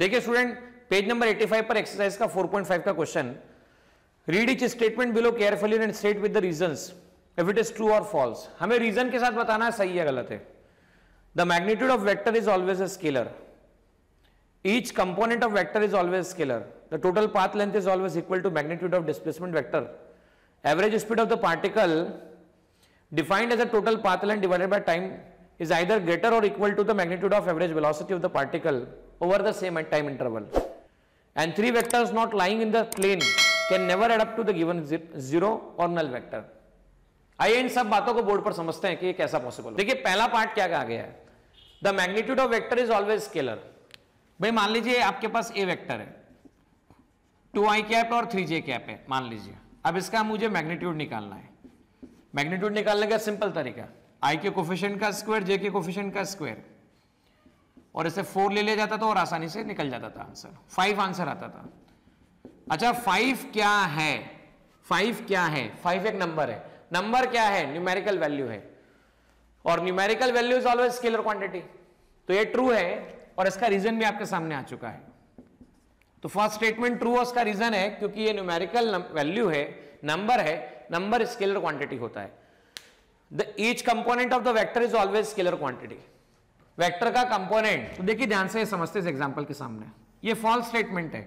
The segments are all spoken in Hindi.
देखिए स्टूडेंट, पेज नंबर 85 पर एक्सरसाइज का 4.5 का question, read each statement below carefully and state with the reasons if it is true और फॉल्स। हमें रीजन के साथ बताना है सही है गलत है। The magnitude of vector is always a scalar, each component of vector is always scalar, the total path length is always equal to magnitude of displacement vector, average speed of the particle defined as a total path length divided by time is either greater or equal to the magnitude of average velocity of the particle over the same time interval, and three vectors not lying in the plane can never add up to the given zero or null vector। आइए इन सब बातों को बोर्ड पर समझते हैं कि ये कैसा पॉसिबल। देखिए पहला पार्ट क्या कहा गया है, the magnitude of vector is always scalar. भाई मान लीजिए आपके पास ए वेक्टर है, 2i कैप और 3j कैप है मान लीजिए। अब इसका मुझे मैग्नीट्यूड निकालना है। मैग्नीट्यूड निकालने का सिंपल तरीका, आई के कोफिशिएंट का स्क्वायर जे के कोफिशिएंट का स्क्वायर, और इसे 4 ले लिया जाता था और आसानी से निकल जाता था आंसर, 5 आंसर आता था। अच्छा 5 क्या है, 5 क्या है, 5 एक नंबर है। नंबर क्या है, न्यूमेरिकल वैल्यू है, और numerical value is always scalar quantity. तो ये ट्रू है और इसका रीजन भी आपके सामने आ चुका है। तो फर्स्ट स्टेटमेंट ट्रू है, उसका रीजन है क्योंकि ये न्यूमेरिकल वैल्यू है, नंबर है, नंबर स्केलर क्वांटिटी होता है। The each component of the vector is always scalar quantity। Vector का कंपोनेंट, तो देखिए ध्यान से समझते इस एग्जांपल के सामने, ये फॉल्स स्टेटमेंट है।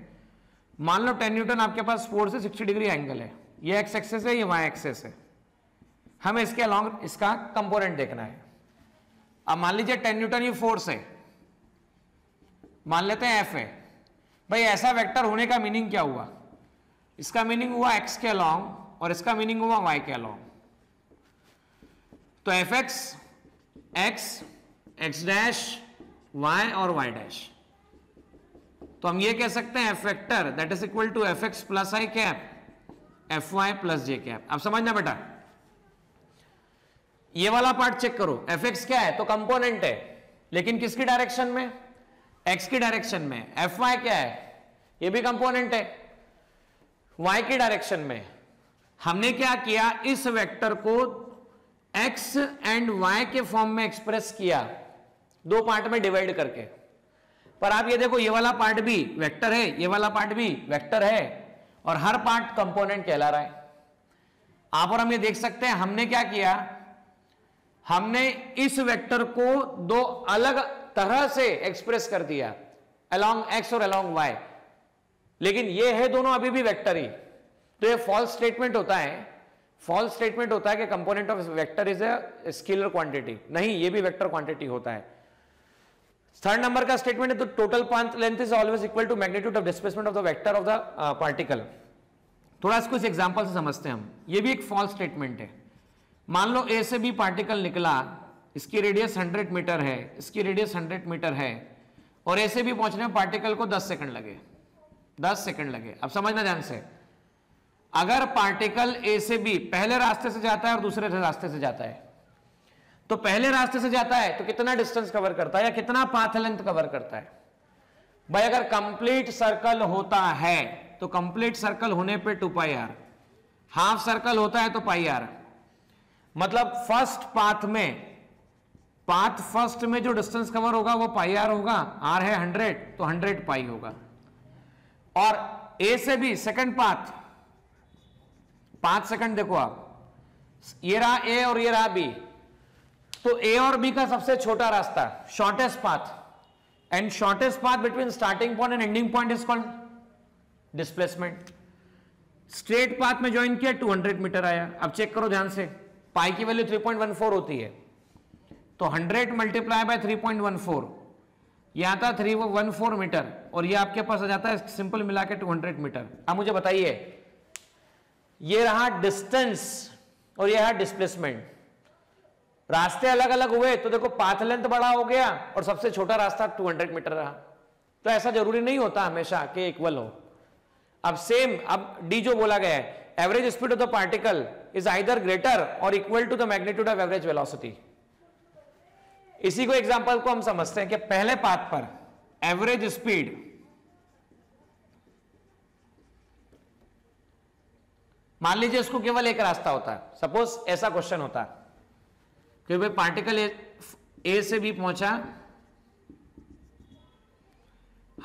मान लो 10 न्यूटन आपके पास 4 से 60 डिग्री एंगल है, ये एक्स एक्सेस है, ये वाई एक्सेस है, हमें इसके अलॉन्ग इसका कंपोनेंट देखना है। अब मान लीजिए 10 न्यूटन ये फोर्स है, मान लेते हैं एफ है। भाई ऐसा वेक्टर होने का मीनिंग क्या हुआ, इसका मीनिंग हुआ एक्स के अलॉन्ग और इसका मीनिंग हुआ वाई के अलॉन्ग। तो f x, x, x dash, y और वाई डैश। तो हम ये कह सकते हैं f vector that is equal to f x plus i cap f y plus j cap. अब समझना बेटा, ये वाला पार्ट चेक करो, एफ एक्स क्या है, तो कंपोनेंट है, लेकिन किसकी डायरेक्शन में, एक्स की डायरेक्शन में। एफ वाई क्या है, ये भी कंपोनेंट है, वाई की डायरेक्शन में। हमने क्या किया, इस वेक्टर को x एंड y के फॉर्म में एक्सप्रेस किया, दो पार्ट में डिवाइड करके। पर आप ये देखो, ये वाला पार्ट भी वेक्टर है, ये वाला पार्ट भी वेक्टर है, और हर पार्ट कंपोनेंट कहला रहा है। आप और हम ये देख सकते हैं, हमने क्या किया, हमने इस वेक्टर को दो अलग तरह से एक्सप्रेस कर दिया, अलोंग x और अलोंग y, लेकिन ये है दोनों अभी भी वेक्टर ही। तो ये फॉल्स स्टेटमेंट होता है। फॉल्स स्टेटमेंट होता है कि component of vector is a scalar quantity, नहीं, ये भी वेक्टर क्वांटिटी होता है। थर्ड नंबर का स्टेटमेंट है, तो total path length is always equal to magnitude of displacement of the vector of the particle. थोड़ा इसको इस एग्जांपल से समझते हैं हम। ये भी एक फॉल्स स्टेटमेंट है। मान लो ए से बी पार्टिकल निकला, इसकी रेडियस 100 मीटर है, इसकी रेडियस 100 मीटर है, और ए से बी पहुंचने में पार्टिकल को 10 सेकंड लगे, 10 सेकंड लगे। अब समझना ध्यान से, अगर पार्टिकल ए से बी पहले रास्ते से जाता है और दूसरे रास्ते से जाता है, तो पहले रास्ते से जाता है तो कितना डिस्टेंस कवर करता है या कितना पाथ लेंथ कवर करता है। भाई अगर कंप्लीट सर्कल होता है तो कंप्लीट सर्कल होने पे 2πr, हाफ सर्कल होता है तो πr, मतलब फर्स्ट पाथ में, पाथ फर्स्ट में जो डिस्टेंस कवर होगा वो πr होगा, r है 100 तो 100 पाई होगा। और ए से बी सेकंड पाथ, 5 सेकंड देखो आप, ये रहा ए और ये रहा बी, तो ए और बी का सबसे छोटा रास्ता, shortest path, and shortest path between starting point and ending point is called displacement. Straight path में ज्वाइन किया, 200 मीटर आया। अब चेक करो ध्यान से, पाई की वैल्यू 3.14 होती है, तो 100 मल्टीप्लाई बाय 3.14, ये आता 314 मीटर, और ये आपके पास आ जाता है सिंपल मिला के 200 मीटर। अब मुझे बताइए, ये रहा डिस्टेंस और ये रहा डिस्प्लेसमेंट, रास्ते अलग अलग हुए तो देखो पाथ लेंथ बड़ा हो गया और सबसे छोटा रास्ता 200 मीटर रहा। तो ऐसा जरूरी नहीं होता हमेशा कि इक्वल हो। अब सेम, अब डी जो बोला गया है, average speed of the particle is either greater or equal to the magnitude of average velocity. इसी को एग्जांपल को हम समझते हैं कि पहले पाथ पर एवरेज स्पीड, मान लीजिए इसको केवल एक रास्ता होता है, सपोज ऐसा क्वेश्चन होता है कि भाई पार्टिकल ए से बी पहुंचा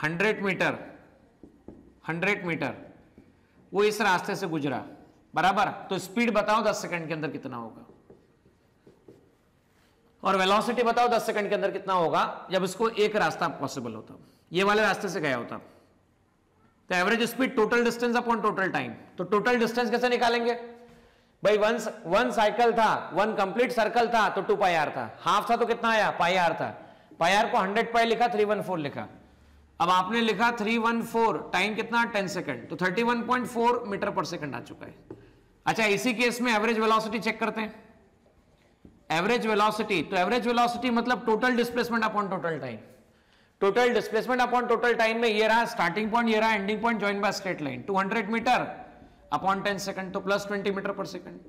100 मीटर वो इस रास्ते से गुजरा, बराबर। तो स्पीड बताओ 10 सेकंड के अंदर कितना होगा, और वेलोसिटी बताओ 10 सेकंड के अंदर कितना होगा जब इसको एक रास्ता पॉसिबल होता, ये वाले रास्ते से गया होता। तो average speed total distance upon total time. तो टोटल डिस्टेंस कैसे निकालेंगे भाई? वन साइकिल था, वन कंप्लीट सर्कल था तो 2 पाई आर था, हाफ था तो कितना आया? पाई आर था। पाई आर को 100 पाई लिखा, 314 लिखा। अब आपने लिखा 314, टाइम कितना? 10 सेकंड, तो 31.4 मीटर पर सेकंड आ चुका है। अच्छा, इसी केस में एवरेज वेलोसिटी चेक करते हैं। एवरेज वेलोसिटी, तो एवरेज वेलोसिटी मतलब total displacement upon total time. Total displacement upon total time में ये रहा स्टार्टिंग पॉइंट, ये रहा ending point join by straight line. 200 metre upon 10 second, तो प्लस 20 मीटर पर सेकंड।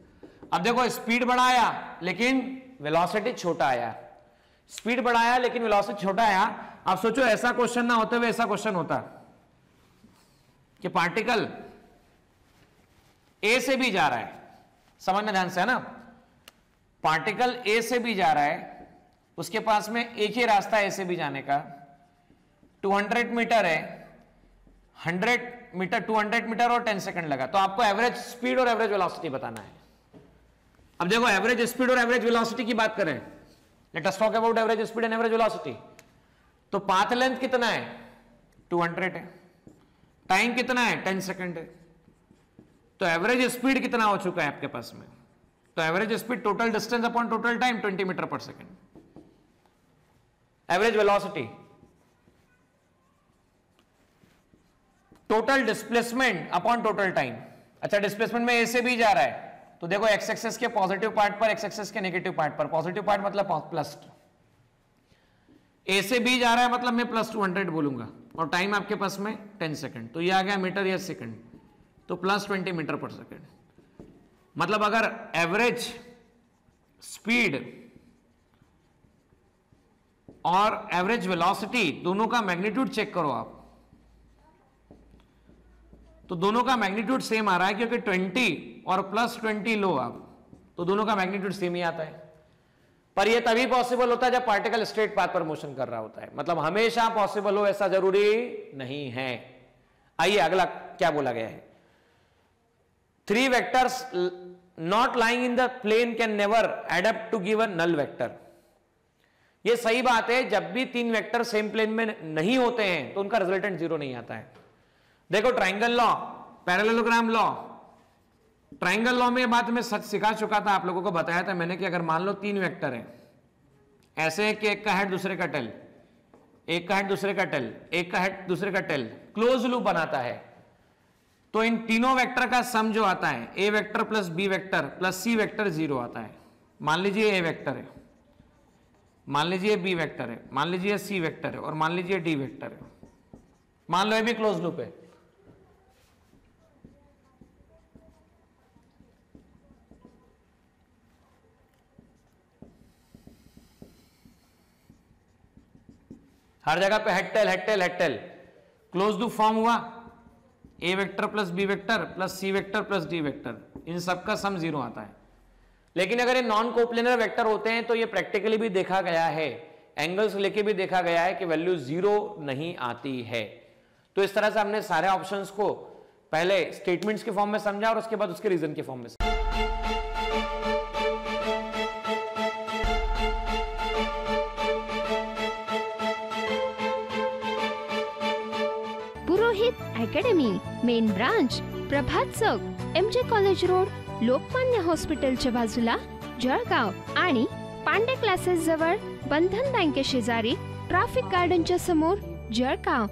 अब देखो स्पीड बढ़ाया लेकिन वेलोसिटी छोटा आया, स्पीड बढ़ाया लेकिन वेलोसिटी छोटा आया। अब सोचो ऐसा क्वेश्चन ना होते हुए ऐसा क्वेश्चन होता कि पार्टिकल ए से भी जा रहा है, समझना ध्यान से, है ना। पार्टिकल ए से भी जा रहा है, उसके पास में एक ही रास्ता है ए से भी जाने का, 200 मीटर है, 100 मीटर 200 मीटर और 10 सेकंड लगा। तो आपको एवरेज स्पीड और एवरेज वेलोसिटी बताना है। अब देखो एवरेज स्पीड और एवरेज वेलोसिटी की बात करें, let us talk about average speed and average velocity. तो पाथ लेंथ कितना है? 200 है। टाइम कितना है? 10 सेकंड है। तो एवरेज स्पीड कितना हो चुका है आपके पास में? तो average speed total distance upon total time 20 metre per second. Average velocity total displacement upon total time. अच्छा, डिस्प्लेसमेंट में ए से बी जा रहा है, तो देखो एक्स एक्सेस के पॉजिटिव पार्ट पर, एक्स एक्सेस के नेगेटिव पार्ट पर। पॉजिटिव पार्ट मतलब प्लस, ए से बी जा रहा है मतलब मैं प्लस 200 बोलूंगा, और टाइम आपके पास में 10 सेकंड, तो ये आ गया मीटर या सेकंड, तो प्लस 20 मीटर पर सेकंड। मतलब अगर एवरेज स्पीड और एवरेज वेलोसिटी दोनों का मैग्नीट्यूड चेक करो आप, तो दोनों का मैग्नीट्यूड सेम आ रहा है, क्योंकि 20 और प्लस 20 लो आप, तो दोनों का मैग्नीट्यूड सेम ही आता है। पर यह तभी पॉसिबल होता है जब पार्टिकल स्ट्रेट पाथ पर मोशन कर रहा होता है। मतलब हमेशा पॉसिबल हो ऐसा जरूरी नहीं है। आइए अगला क्या बोला गया है, 3 vectors not lying in the plane can never add up to give a null vector। ये सही बात है, जब भी 3 वेक्टर सेम प्लेन में नहीं होते हैं तो उनका रिजल्टेंट 0 नहीं आता है। देखो triangle law, parallelogram law, triangle law में ये बात मैं सच सिखा चुका था, आप लोगों को बताया था मैंने कि अगर मान लो 3 वेक्टर हैं, ऐसे है कि एक का हेड दूसरे का टेल, एक का हेड दूसरे का टेल, एक का हेड दूसरे का टेल, क्लोज लूप बनाता है, तो इन तीनों वेक्टर का सम जो आता है A vector plus B vector plus C vector 0 आता है। मान लीजिए ए वेक्टर है, मान लीजिए बी वेक्टर है, मान लीजिए सी वेक्टर है, और मान लीजिए डी वेक्टर है। मान लो ये भी क्लोज लूप है। हर जगह पे head tail head tail head tail, close loop form हुआ, A vector plus B vector plus C vector plus D vector, इन सबका सम 0 आता है। लेकिन अगर ये नॉन कोप्लेनर वेक्टर होते हैं तो ये प्रैक्टिकली भी देखा गया है, एंगल्स लेके भी देखा गया है कि वैल्यू 0 नहीं आती है। तो इस तरह से हमने सारे ऑप्शंस को पहले स्टेटमेंट्स के फॉर्म में समझा और उसके बाद उसके रीजन के फॉर्म में समझा। पुरोहित अकॅडमी, मेन ब्रांच प्रभात चौक, MJ कॉलेज रोड, लोकमान्य हॉस्पिटलच्या बाजूला, जळगाव, आणि पांडे क्लासेस जवळ, बंधन बँके शेजारी, ट्रॅफिक गार्डनच्या समोर, जळगाव।